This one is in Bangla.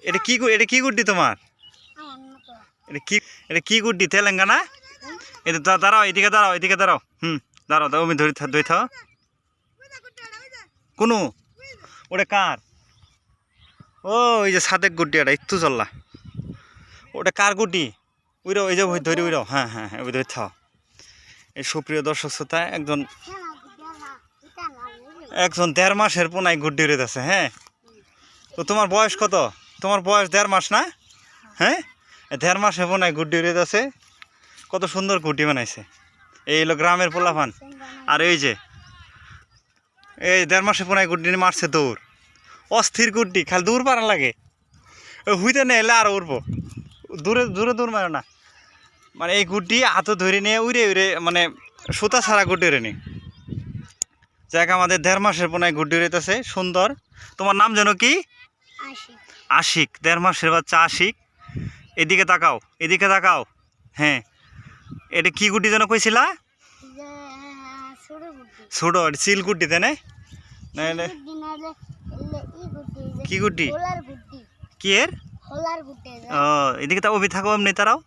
এটা কি গুড্ডি তোমার? এটা কি গুড্ডি? তেলেঙ্গানা? এটা দাঁড়াও, এদিকে দাঁড়াও। দাঁড়াও, আমি ধরে থাও। কোনো ওটা কার? ও ওই যে সাদেক গুড্ডি, এটা একটু চললা। ওটা কার গুড্ডি? ওইরাও, এই যে ধরি ওইরাও। হ্যাঁ, ওই ধরে থাও। এই সুপ্রিয় দর্শক শ্রোতা, একজন 1.5 মাসের পোনায় গুড্ডি উড়েছে। হ্যাঁ, তো তোমার বয়স কত? তোমার বয়স 1.5 মাস না? হ্যাঁ, 1.5 মাসের পোনায় গুড্ডি উড়েছে। কত সুন্দর গুড্ডি বানাইছে। এই হলো গ্রামের পোলাপান। আর এই 1.5 মাসের পোনায় গুড্ডি মারছে দৌড়। অস্থির গুড্ডি, খালি দূর পারা লাগে। হুইতে নিয়ে এলে আরো উড়বো। দূরে দূর মারো না। মানে এই গুড্ডি হাতে ধরে নিয়ে উড়ে মানে সুতা ছাড়া গুড্ডি উড়ে নি। যাক, আমাদের 1.5 মাসের পোনায় গুড্ডি উড়েছে সুন্দর। তোমার নাম যেন কি? আশিক। 1.5 মাসের বাচ্চা আশিক। এদিকে তাকাও। হ্যাঁ, এটা কি গুড্ডি যেন কইছিলা? ছোট চিল গুড্ডি, তাই না? কি গুড্ডি? কি এর? ও, এদিকে তা থাকো এমনি তারাও।